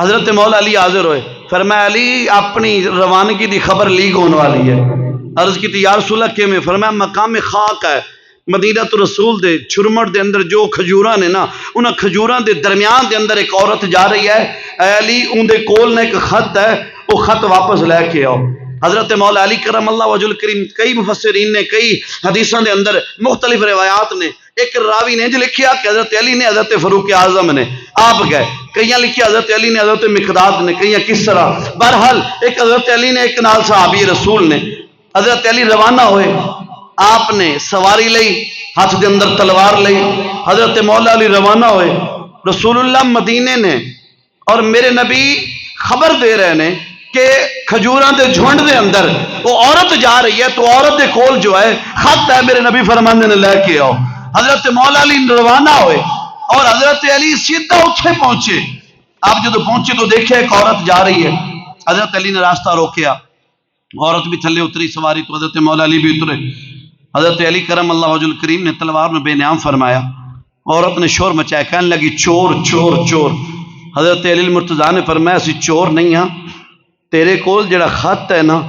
حضرت مولا علی حاضر ہوئے، فرمایا علی اپنی روانگی دی خبر لیک ہونے والی ہے۔ عرض کی تھی یا رسول اللہ کیویں؟ فرمایا مقام خاک ہے مدینہ تو رسول دے چھرمڑ دے اندر جو کھجوراں نے نا انہاں کھجوراں دے درمیان دے اندر ایک عورت جا رہی ہے، اے علی اون دے کول نے ایک خط ہے، وہ خط واپس لے کے آؤ۔ حضرت مولا علی کرم اللہ وجہ الکریم، کئی مفسرین نے کئی حدیثاں دے اندر مختلف روایات نے، ایک راوی نے جو لکھیا کہ حضرت علی نے، حضرت فاروق اعظم نے، آپ گئے، کئیاں لکھیا حضرت علی نے، حضرت مقداد نے، کئیاں کس طرح، بہرحال ایک حضرت علی نے، ایک نال صحابی رسول نے، حضرت علی روانہ ہوئے، آپ نے سواری لئی، ہاتھ دے اندر تلوار لئی، حضرت مولا علی روانہ ہوئے، رسول اللہ مدینے نے اور میرے نبی خبر دے رہے نے کہ کھجوراں دے جھنڈ دے اندر وہ عورت جا رہی ہے، تو عورت دے کول جو ہے خط ہے، میرے نبی فرماندے نے لے کے آؤ۔ حضرت مولا علی روانہ ہوئے اور حضرت علی سیدھا اتھے پہنچے، آپ جدو پہنچے تو دیکھے ایک عورت جا رہی ہے، حضرت علی نے راستہ روکیا، عورت بھی تھلے اتری سواری تو حضرت مولا علی بھی اترے، حضرت علی کرم اللہ وجہ الکریم نے تلوار میں بے نیام فرمایا، عورت نے شور مچایا، کہنے لگی چور چور چور۔ حضرت علی المرتضیٰ نے فرمایا اسی چور نہیں ہاں، تیرے کول جڑا خط ہے نا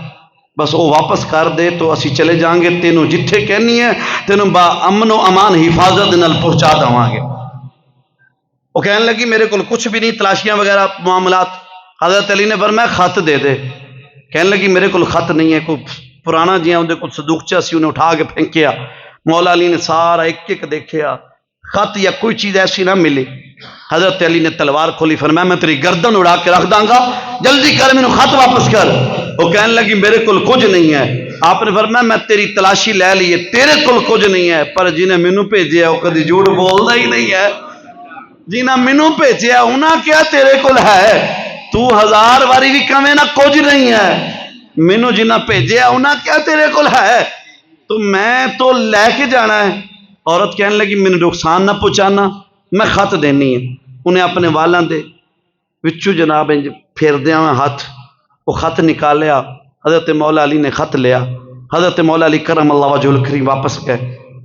بس وہ واپس کر دے تو اسی چلے جائیں گے، تینوں جتھے کہنی ہے تینوں با امن و امان حفاظت نال پہنچا دواں گے۔ وہ کہنے لگی میرے کول کچھ بھی نہیں، تلاشیاں وغیرہ معاملات۔ حضرت علی نے فرمایا خط دے دے، کہنے لگی میرے کول خط نہیں ہے، کوئی پرانا جیاں اندر کچھ صدوقچہ سی انہیں اٹھا کے پھینکیا۔ مولا علی نے سارا ایک ایک دیکھیا، خط یا کوئی چیز ایسی نہ ملی۔ حضرت علی نے تلوار کھولی، فرمایا میں تیری گردن اڑا کے رکھ داں گا، جلدی کر مینوں خط واپس کر۔ وہ کہنے لگی میرے کول کچھ نہیں ہے۔ آپ نے فرمایا میں تیری تلاشی لے لی ہے، تیرے کول کچھ نہیں ہے، پر جنہیں مینوں بھیجیا وہ کدی جھوٹ بولدا ہی نہیں ہے، جنہیں مینوں بھیجیا انہاں کیا تیرے کول ہے، تو ہزار واری بھی کمے نہ کچھ نہیں ہے، مینوں جنہیں بھیجیا انہاں کیا تیرے کول ہے، تو میں تو لے کے جانا ہے۔ عورت کہنے لگی مینوں نقصان نہ پہنچانا، میں خط دینی ہے۔ انہیں اپنے والاں دے وچوں جناب انج پھیر دیاں ہاتھ، وہ خط نکالیا، حضرت مولا علی نے خط لیا، حضرت مولا علی کرم اللہ وجہ الکریم واپس گئے۔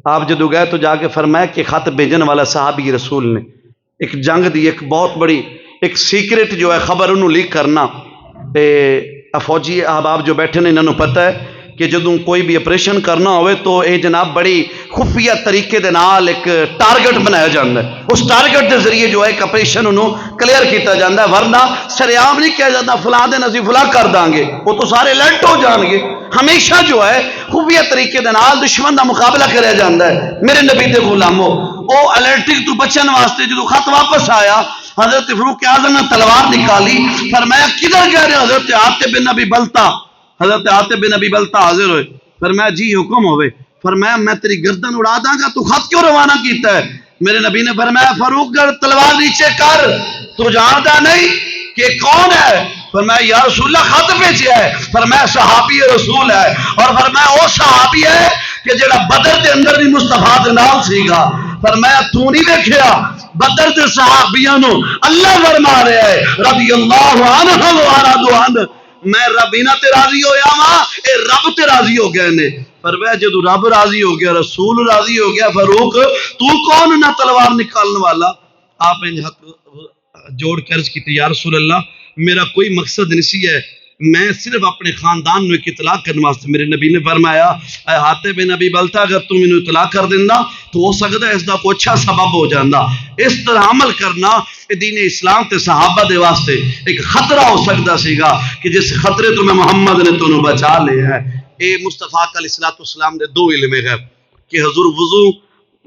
آپ جدو گئے تو جا کے فرمایا کہ خط بھیجن والا صحابی رسول نے ایک جنگ دی ایک بہت بڑی ایک سیکرٹ جو ہے خبر انہوں لیک کرنا، فوجی احباب جو بیٹھے نے انہوں نے پتہ ہے کہ جدوں کوئی بھی آپریشن کرنا ہوئے تو اے جناب بڑی خفیہ طریقے دے نال ایک ٹارگٹ بنایا جاتا ہے، اس ٹارگٹ دے ذریعے جو ہے ایک آپریشن انہوں کلیئر کیتا جاتا ہے، ورنہ سریعام نہیں کہا جاتا فلاں دن اسی فلاں کر داں گے، وہ تو سارے الرٹ ہو جان گے۔ ہمیشہ جو ہے خفیہ طریقے دے نال دشمن دا مقابلہ کریا جاتا ہے۔ میرے نبی دے غلاموں، او الرٹنگ تو بچن واسطے جدوں خط واپس آیا، حضرت فاروق اعظم نے تلوار نکالی، فرمایا کدھر جا رہے ہو؟ حضرت حاطب بن ابی بلتہ، حضرت حاطب بن ابی بلتہ حاضر ہوئے، فرمایا جی حکم ہوئے، فرمایا میں تیری گردن اڑا داں گا، تو خط کیوں روانہ کیتا ہے؟ میرے نبی نے فرمایا فاروق گر تلوار نیچے کر، تو جانتا نہیں کہ کون ہے؟ فرمایا یا رسول اللہ خط بھیجا ہے، فرمایا صحابی رسول ہے، اور فرمایا وہ صحابی ہے کہ جڑا بدر دے اندر بھی مصطفیٰ دے نال سیگا۔ فرمایا تو نہیں دیکھیا بدر دے صحابیاں نو اللہ فرما رہا ہے رضی اللہ عنہ و ارضوا عنہ، میں رب انہاں تے راضی ہویا وا اے رب تے راضی ہو گئے نے فرمایا جدو رب راضی ہو گیا رسول راضی ہو گیا فاروق تو کون نہ تلوار نکالنے والا آپ نے ہاتھ جوڑ کے عرض کی یا رسول اللہ میرا کوئی مقصد نہیں ہے میں صرف اپنے خاندان میں ایک اطلاع کرنے واسطے میرے نبی نے فرمایا اے حاتب بن ابی بلتا اگر تم انہوں اطلاع کر دینا تو ہو سکتا ہے اس دا کوئی اچھا سبب ہو جانا اس طرح عمل کرنا دین اسلام تے صحابہ دے واسطے ایک خطرہ ہو سکتا سیگا کہ جس خطرے تو میں محمد نے تو بچا لے ہے اے مصطفیٰ علیہ السلام دے دو علم ہے کہ حضور وضو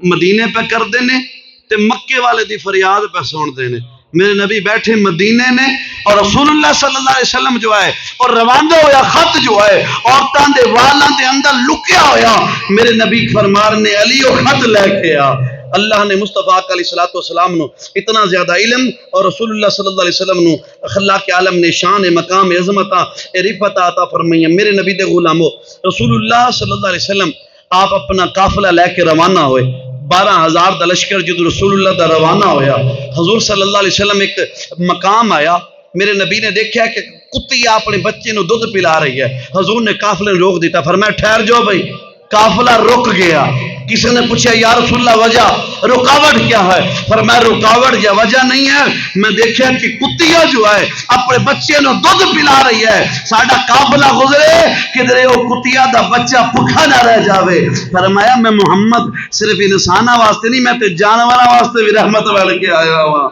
مدینے پہ کر دینے تے مکے والے دی فریاد پہ سن دینے میرے نبی بیٹھے مدینے نے اور رسول اللہ صلی اللہ علیہ وسلم جو ہے اور روانہ ہویا خط جو ہے عورتاں دے والاں دے اندر لکیا ہویا میرے نبی فرمان نے علی و خط لے کے آ اللہ نے مصطفیٰ علیہ السلام نو اتنا زیادہ علم اور رسول اللہ صلی اللہ علیہ وسلم نو اخلاق عالم نے شان مقام عظمتہ رفعت عطا فرمائی میرے نبی دے غلامو رسول اللہ صلی اللہ علیہ وسلم آپ اپنا قافلہ لے کے روانہ ہوئے 12,000 دا لشکر جدو رسول اللہ دا روانہ ہویا حضور صلی اللہ علیہ وسلم ایک مقام آیا میرے نبی نے دیکھا کہ کتی اپنے بچے نو دودھ پلا رہی ہے حضور نے قافلے روک دیتا فرمایا ٹھہر جاؤ بھائی قافلہ رک گیا کسی نے پوچھا یا رسول اللہ وجہ رکاوٹ کیا ہے فرمایا رکاوٹ یا وجہ نہیں ہے میں دیکھا کہ کتیا جو ہے اپنے بچے نو دودھ پلا رہی ہے ساڈا قافلہ گزرے کدھر وہ کتیا دا بچہ بھوکا نہ رہ جاوے فرمایا میں محمد صرف انساناں واسطے نہیں میں تے جانوراں واسطے بھی رحمت بن کے آیا ہوا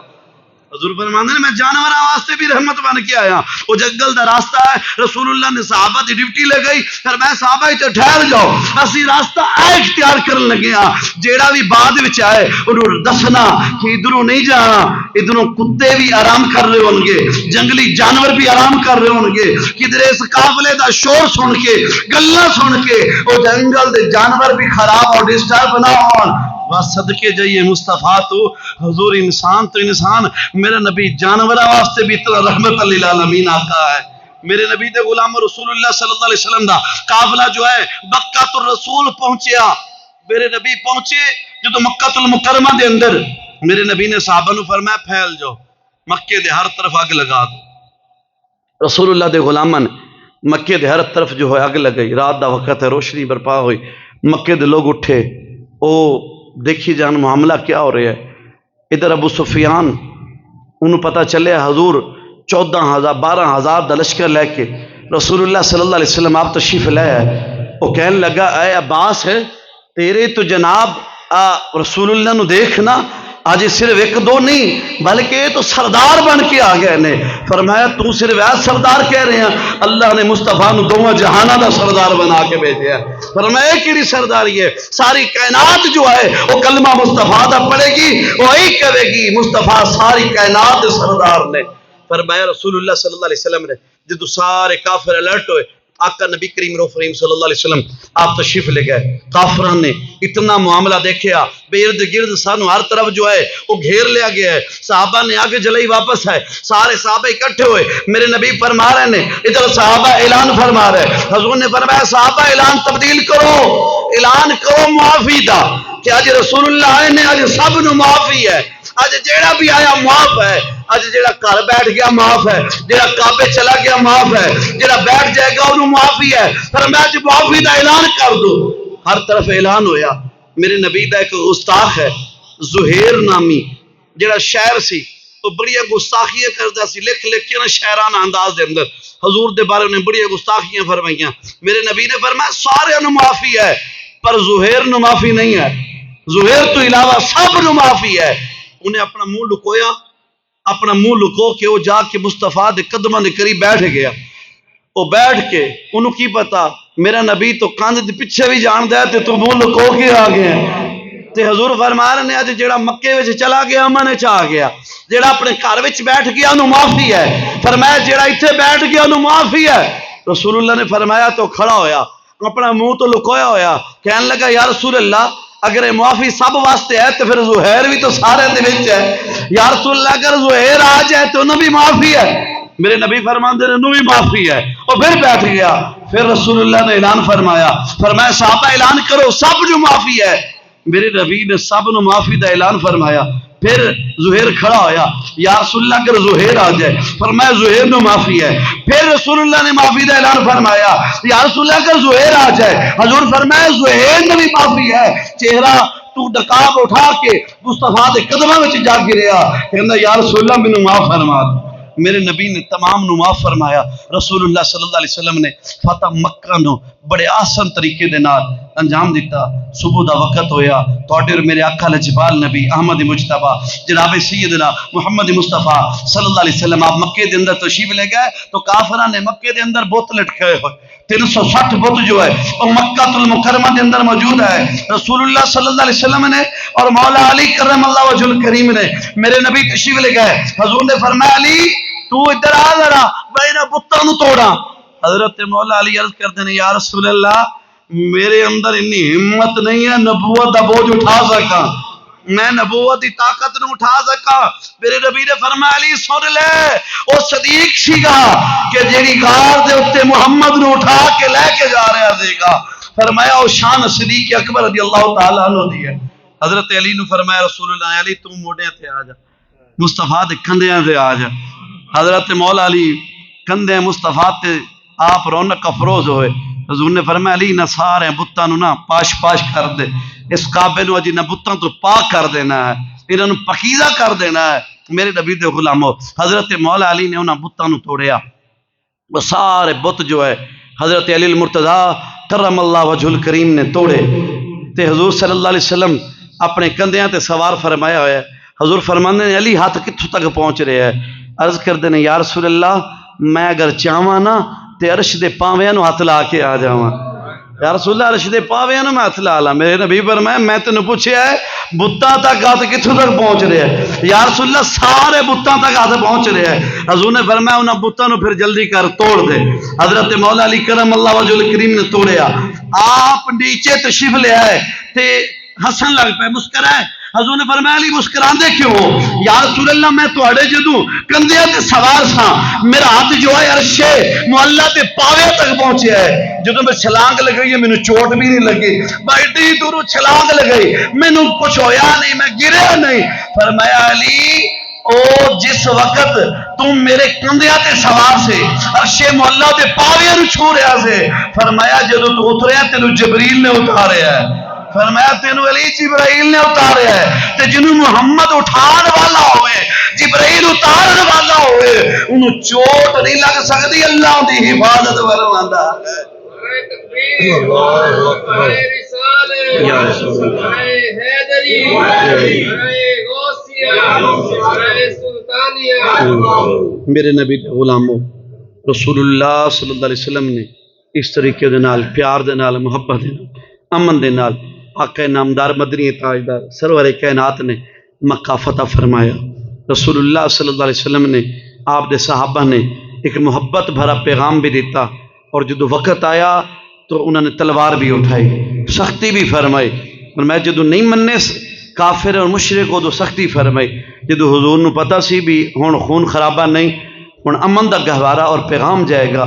حضور فرماندے نے میں جانوراں واسطے بھی رحمت بن کے آیا وہ جنگل دا راستہ ہے رسول اللہ نے صحابہ دی ڈیوٹی لے گئی پھر میں صحابہ تے ٹھہر جاؤ اسی راستہ اختیار کرن لگے ہاں جیڑا بھی بعد وچ آئے انہوں دسنا کہ ادھروں نہیں جانا ادھروں کتے بھی آرام کر رہے ہوں گے جنگلی جانور بھی آرام کر رہے ہوں گے کدھر اس قافلے دا شور سن کے گلاں سن کے وہ جنگل دے جانور بھی خراب اور ڈسٹرب نہ ہون صدقے جائیے مصطفیٰ تو حضور انسان تو انسان میرے نبی جانورہ واسطے بھی اتنا رحمت للعالمین آقا ہے میرے نبی دے غلام رسول اللہ صلی اللہ علیہ وسلم دا قافلہ جو ہے مکہ الرسول پہنچیا میرے نبی پہنچے جو تو مکہ المکرمہ دے اندر میرے نبی نے صحابہ نو فرمایا پھیل جاؤ مکے دے ہر طرف اگ لگا دو رسول اللہ دے غلامن مکے دے ہر طرف جو ہے اگ لگئی رات دا وقت ہے روشنی برپا ہوئی مکے دے لوگ اٹھے او دیکھی جان معاملہ کیا ہو رہا ہے ادھر ابو سفیان انہوں پتہ چلے حضور 12,000 دا لشکر لے کے رسول اللہ صلی اللہ علیہ وسلم آپ تشریف لے آئے وہ کہنے لگا اے عباس ہے تیرے تو جناب رسول اللہ نو دیکھنا آج صرف ایک دو نہیں بلکہ تو سردار بن کے آ گئے نے فرمایا تو صرف ایسا سردار کہہ رہے ہیں اللہ نے مصطفیٰ نو دوواں جہانہ دا سردار بنا کے بھیجا ہے فرمایا کیڑی سرداری ہے ساری کائنات جو ہے وہ کلمہ مصطفیٰ دا پڑھے گی وہی کہے گی مصطفیٰ ساری کائنات سردار نے فرمایا رسول اللہ صلی اللہ علیہ وسلم نے جدو سارے کافر الرٹ ہوئے آقا نبی کریم روف رحیم صلی اللہ علیہ وسلم آپ تشریف لے گئے کافران نے اتنا معاملہ دیکھیا بے ارد گرد سانو ہر طرف جو ہے وہ گھیر لیا گیا ہے صحابہ نے آگے جلائی واپس ہے سارے صحابہ اکٹھے ہوئے میرے نبی فرما رہے ہیں ادھر صحابہ اعلان فرما رہے حضور نے فرمایا صحابہ اعلان تبدیل کرو اعلان کرو معافی دا کہ آج رسول اللہ آئے نے آج سب نو معافی ہے آج جیڑا بھی آیا معاف ہے آج جیڑا گھر بیٹھ گیا معاف ہے جیڑا کعبے چلا گیا معاف ہے جیڑا بیٹھ جائے گا انہوں معافی ہے پھر میں آج معافی دا اعلان کر دو ہر طرف اعلان ہویا میرے نبی دا ایک گستاخ ہے زہیر نامی جیڑا شاعر سی تو بڑی گستاخیاں کردا سی لکھ لکھ کے نا شاعرانہ انداز دے اندر حضور دے بارے انہیں بڑی گستاخیاں فرمائیاں میرے نبی نے فرمایا سارے انہوں معافی ہے پر زہیر نو معافی نہیں ہے زہیر تو علاوہ سب نو معافی ہے انہیں اپنا منہ لکویا اپنا منہ لکو کہ وہ جا کے مصطفیٰ دے قدمہ دے قریب بیٹھ گیا وہ بیٹھ کے انہوں کی پتا میرا نبی تو کاندھ دے پیچھے بھی جان دیا تو منہ لکو کے آ گیا تے حضور فرما رہے نے آج جیڑا مکے وچ چلا گیا امن چ آ گیا جیڑا اپنے گھر وچ بیٹھ گیا انہوں معافی ہے فرمایا جیڑا ایتھے بیٹھ گیا انہوں معافی ہے رسول اللہ نے فرمایا تو کھڑا ہویا اپنا منہ تو لکویا ہویا کہنے لگا یا رسول اللہ اگر یہ معافی سب واسطے ہے تو پھر زہیر بھی تو سارے دے وچ ہے یا رسول اللہ اگر زہیر آ جائے تو انہوں بھی معافی ہے میرے نبی فرماندے نے انہوں بھی معافی ہے اور پھر بیٹھ گیا پھر رسول اللہ نے اعلان فرمایا صحابہ اعلان کرو سب جو معافی ہے میرے نبی نے سب نو معافی دا اعلان فرمایا پھر زہیر کھڑا ہویا، یا رسول اللہ اگر زہیر آ جائے، فرمایا زہیر نو معافی ہے۔ پھر رسول اللہ نے معافی دا اعلان فرمایا، یا رسول اللہ اگر زہیر آ جائے، حضور فرمایا زہیر نے بھی معافی ہے۔ چہرہ تو ڈکاب اٹھا کے مصطفیٰ دے قدموں میں جا گریا، کہندا یا رسول اللہ مینوں معاف فرما دے۔ میرے نبی نے تمام نو معاف فرمایا۔ رسول اللہ صلی اللہ علیہ وسلم نے فتح مکہ نو بڑے آسان طریقے دے نال انجام دیتا۔ صبح دا وقت ہویا، تواڈے اور میرے آقا لجپال نبی احمد مجتبیٰ جناب سیدنا محمد مصطفیٰ صلی اللہ علیہ وسلم آپ مکے دے اندر تشریف لے گئے تو کافراں نے مکے دے اندر بت لٹکائے ہوئے 360 بت جو ہے وہ مکہ المکرمہ دے اندر موجود ہے۔ رسول اللہ صلی اللہ علیہ وسلم نے اور مولا علی کرم اللہ وجہ الکریم نے میرے نبی تشریف لے گئے۔ حضور نے فرمایا علی تو ادھر آ ذرا میں انہاں بتاں نو توڑا۔ حضرت مولا علی عرض کرتے ہیں یا رسول اللہ میرے اندر اتنی ہمت نہیں ہے نبوت دا بوجھ اٹھا سکا، میں نبوت دی طاقت نو اٹھا سکا۔ میرے نبی نے فرمایا علی سن لے او صدیق سی گا کہ جیڑی غار دے اوتے محمد نو اٹھا کے لے کے جا رہا سی گا۔ فرمایا او شان صدیق اکبر رضی اللہ تعالی عنہ دی ہے۔ حضرت علی نو فرمایا رسول اللہ علی تو موڈیاں تے آ جا، مصطفیٰ دے کندھیاں تے آ جا۔ حضرت مولا علی کندھے مصطفیٰ تے آپ رونق افروز ہوئے۔ حضور نے فرمایا علی نہ سارے بتاں نو نہ پاش پاش کر دے، اس کعبے نو اجی نہ بتاں تو پاک کر دینا ہے، انہاں نو پاکیزہ کر دینا ہے۔ میرے نبی دے غلامو حضرت مولا علی نے انہاں بتاں نو توڑیا، وہ سارے بت جو ہے حضرت علی المرتضیٰ کرم اللہ وجہ الکریم نے توڑے تے حضور صلی اللہ علیہ وسلم اپنے کندھیاں تے سوار فرمایا ہوا ہے۔ حضور فرماندے نے علی ہاتھ کتھوں تک پہنچ رہے ہے؟ عرض کردے نے یا رسول اللہ میں اگر چاہواں نا تے عرش دے پاویاں نو ہاتھ لا کے آ جاواں۔ یا رسول اللہ عرش دے پاویاں نو میں ہاتھ لا لا۔ میرے نبی فرمایا میں تینوں پوچھیا ہے بتاں تک ہاتھ کتھوں تک پہنچ رہے ہے؟ یا رسول اللہ سارے بتاں تک ہاتھ پہنچ رہے ہے۔ حضور نے فرمایا انہاں بتاں نو پھر جلدی کر توڑ دے۔ حضرت مولا علی کرم اللہ وجہ الکریم نے توڑیا، آپ نیچے تشریف لے آئے تے ہسن لگ پے، مسکرائے۔ حضور نے فرمایا علی مسکراندے کیوں ہو؟ یا رسول اللہ میں تواڈے جدوں کندھیاں تے سوار ساں میرا ہاتھ جو ہے عرش معلیٰ تے پاوے تک پہنچیا ہے، جدوں میں چھلانگ لگائی ہے مینوں چوٹ بھی نہیں لگی، بڑی دوروں چھلانگ لگائی مینوں کچھ ہویا نہیں، میں گریا نہیں۔ فرمایا علی او جس وقت تم میرے کندھیاں تے سوار سے عرش معلیٰ تے پاوے نو چھو رہا سے، فرمایا جدوں تو اتریا تینوں جبریل نے اتاریا ہے۔ فرمایا تینوں علی جبرائیل نے اتاریا ہے، تے جنوں محمد اٹھان والا ہوئے جبرائیل اتارن والا ہوئے انہوں چوٹ نہیں لگ سکتی، اللہ دی حفاظت فرماندا ہے۔ میرے نبی غلاموں رسول اللہ صلی اللہ علیہ وسلم نے اس طریقے دے نال پیار دے نال محبت دے نال امن دے نال آقا نامدار مدنی تاجدار سرور کائنات نے مکہ فتح فرمایا۔ رسول اللہ صلی اللہ علیہ وسلم نے آپ دے صحابہ نے ایک محبت بھرا پیغام بھی دیتا، اور جدو وقت آیا تو انہوں نے تلوار بھی اٹھائی، سختی بھی فرمائی۔ اور میں جدو نہیں مننے کافر اور مشرک کو تو سختی فرمائی، جدو حضور نو پتہ سی بھی ہون خون خرابہ نہیں، ہون امن دا گہوارہ اور پیغام جائے گا،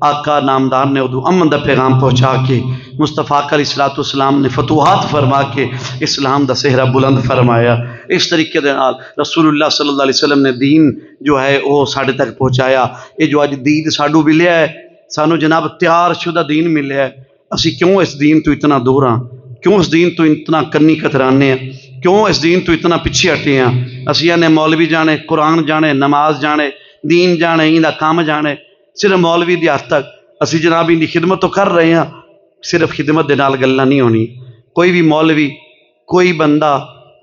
آقا نامدار نے ادو امن دا پیغام پہنچا کے مصطفیٰ علیہ الصلوۃ والسلام نے فتوحات فرما کے اسلام دا صحرا بلند فرمایا۔ اس طریقے دے نال رسول اللہ صلی اللہ علیہ وسلم نے دین جو ہے وہ ساڑھے تک پہنچایا۔ یہ جو اج دین ساڈو ملیا ہے، سانو جناب تیار شدہ دین ملیا ہے، اسی کیوں اس دین تو اتنا دور ہاں؟ کیوں اس دین تو اتنا کنی کترانے ہیں؟ کیوں اس دین تو اتنا پیچھے ہٹے ہیں؟ اسی نے مولوی جانے، قرآن جانے، نماز جانے، دین جانے، ان دا کام جانے، صرف مولوی دی حد تک اسی جناب ان کی خدمت تو کر رہے ہیں، صرف خدمت دے نال گلاں نہیں ہونی۔ کوئی بھی مولوی، کوئی بندہ،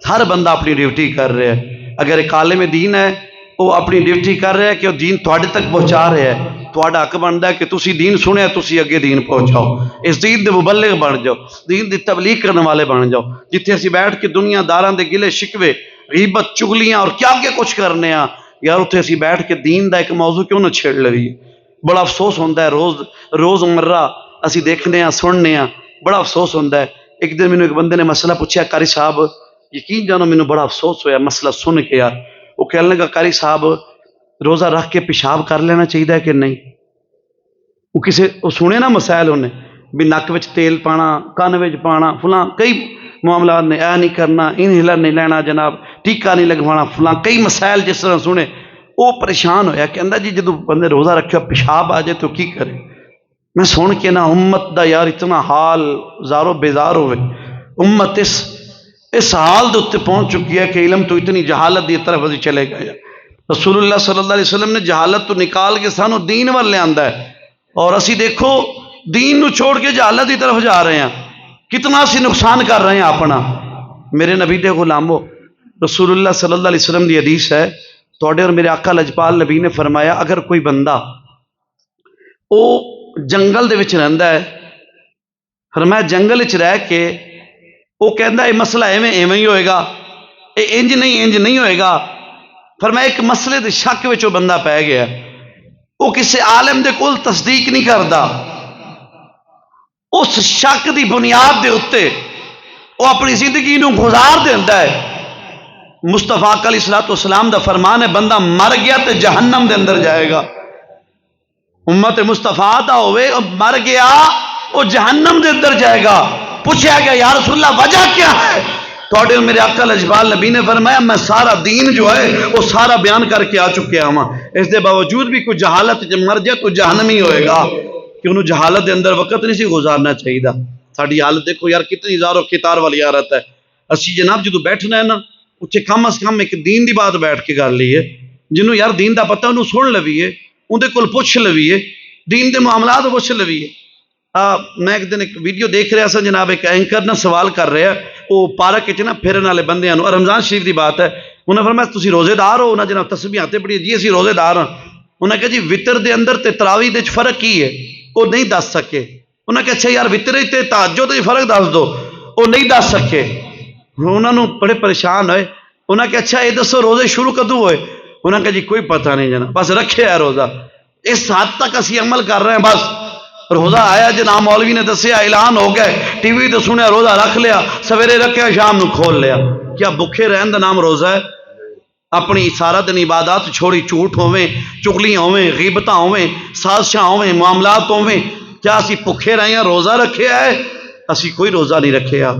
ہر بندہ اپنی ڈیوٹی کر رہا ہے۔ اگر ایک عالم دین ہے وہ اپنی ڈیوٹی کر رہا ہے کہ وہ دین تواڈے تک پہنچا رہا ہے، تواڈا حق بنتا ہے کہ تسی دین سنیا تسی اگے دین پہنچاؤ، اس دین دے مبلغ بن جاؤ، دین دی تبلیغ کرنے والے بن جاؤ۔ جتھے اسی بیٹھ کے دنیا داراں دے گلے شکوے، غیبت، چغلیاں اور کیا کے کچھ کرنے ہیں، یار اتھے اسی بیٹھ کے دین دا ایک موضوع کیوں نہ چھیڑ لویے؟ بڑا افسوس ہوتا ہے، روز مرہ اسی دیکھنے ہیں، سننے ہیں، بڑا افسوس ہوتا ہے۔ ایک دن مینوں ایک بندے نے مسئلہ پوچھا، قاری صاحب یقین جانو مینوں بڑا افسوس ہویا مسئلہ سن کے یار۔ وہ کہنے لگا قاری صاحب روزہ رکھ کے پیشاب کر لینا چاہیے کہ نہیں؟ وہ سنے نا مسائل انہیں بھی نک وچ تیل پانا، کان وچ پانا، فلاں کئی معاملات نے اے نہیں کرنا، انہیلر نہیں لینا جناب، ٹیکا نہیں لگوانا، فلاں کئی مسائل جس طرح سنے وہ پریشان ہویا کہ اندر جی جدو بندے روزہ رکھے پیشاب آ جائے تو کی کرے۔ میں سن کے نا امت دا یار اتنا حال زارو بیزار ہوئے، امت اس حال دے اتنے پہنچ چکی ہے کہ علم تو اتنی جہالت دی طرف ازی چلے گئے۔ رسول اللہ صلی اللہ علیہ وسلم نے جہالت تو نکال کے سانو دین ور لے آندا ہے، اور اسی دیکھو دین نو چھوڑ کے جہالت دی طرف جا رہے ہیں، کتنا اسی نقصان کر رہے ہیں اپنا۔ میرے نبی دے غلامو، رسول اللہ صلی اللہ علیہ وسلم دی حدیث ہے، توڑے اور میرے آقا لجپال نبی نے فرمایا اگر کوئی بندہ او جنگل دے وچ رہندا ہے، فرمایا جنگل وچ رہ کے وہ کہندا ہے مسئلہ ایویں ہی ہوئے گا، انج نہیں ہوئے گا، فرمایا ایک مسئلے دے شک وچ وہ بندہ پہ گیا، وہ کسی عالم دے کول تصدیق نہیں کردا، اس شک دی بنیاد دے اتے وہ اپنی زندگی نو گزار دیندا ہے۔ مصطفیٰ علیہ الصلوۃ والسلام دا فرمان ہے بندہ مر گیا تے جہنم دے اندر جائے گا، امت مصطفیٰ دا ہوئے مر گیا وہ جہنم دے اندر جائے گا۔ پوچھا گیا یا رسول اللہ وجہ کیا ہے؟ توڑے میرے آقا لجپال نبی نے فرمایا میں سارا دین جو ہے وہ سارا بیان کر کے آ چکے ہوں، اس دے باوجود بھی کوئی جہالت جب مر جائے تو جہنمی ہوئے گا، کہ انہوں جہالت دے اندر وقت نہیں سی گزارنا چاہیے دا۔ ساڑھی حالت دیکھو یار کتنی زارو کتار والی عادت ہے، اسی جناب جدو بیٹھنا ہے نا اچھے کم از کم ایک دین دی بات بیٹھ کے کر لیے، جنہوں یار دین دا پتہ انہوں سن لویے، ان دے کل پوچھ لویے، دین دے معاملات پوچھ لویے۔ میں ایک دن ایک ویڈیو دیکھ رہا سا جناب، ایک اینکر نہ سوال کر رہے ہیں وہ پارک کے نا پھرن والے بندے ہیں، رمضان شریف دی بات ہے، انہوں نے فرمایا تسی روزے دار ہو؟ انہوں نے جناب تسبیح آتے پڑھی جی اسی روزے دار ہاں۔ انہوں نے کہا جی وطر دے اندر تے تراویح دے فرق کی ہے؟ وہ نہیں دس سکے۔ انہوں نے کہا اچھا یار وطر تے تہجد دے فرق دس دو، وہ نہیں دس سکے۔ انہوں نے بڑے پریشان ہوئے، انہوں نے کہا اچھا یہ دسو روزے شروع کدوں ہوئے؟ انہوں نے کہا جی کوئی پتہ نہیں جناب، بس رکھے ہے روزہ، اس حد تک اسی عمل کر رہے ہیں، بس روزہ آیا جناب مولوی نے دسیا اعلان ہو گئے، ٹی وی تے سنیا روزہ رکھ لیا، سویرے رکھیا شام نو کھول لیا۔ کیا بکھے رہن دا نام روزہ ہے؟ اپنی سارا دن عبادات چھوڑی، جھوٹ ہوئیں، چغلیاں ہوئیں، غیبتاں ہوئیں، سازشاں ہوئیں، معاملات ہوئیں، کیا اسی بکھے رہے ہیں؟ روزہ رکھے ہے؟ اسی کوئی روزہ نہیں رکھے ہے۔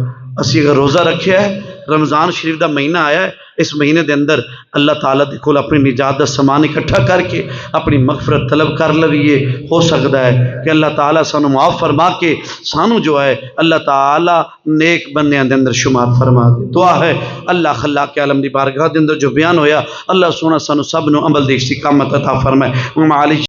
اسی اگر روزہ رکھے ہے، رمضان شریف دا مہینہ آیا ہے، اس مہینے دے اندر اللہ تعالیٰ دے کول اپنی نجات دا سامان اکٹھا کر کے اپنی مغفرت طلب کر لویے، ہو سکتا ہے کہ اللہ تعالیٰ سانو معاف فرما کے سانو جو ہے اللہ تعالیٰ نیک بندیاں دے اندر شمار فرما دے۔ دعا ہے اللہ خلاق عالم دی بارگاہ دے اندر جو بیان ہویا اللہ سونا سانو سب نو عمل دی استقامت عطا فرمائے۔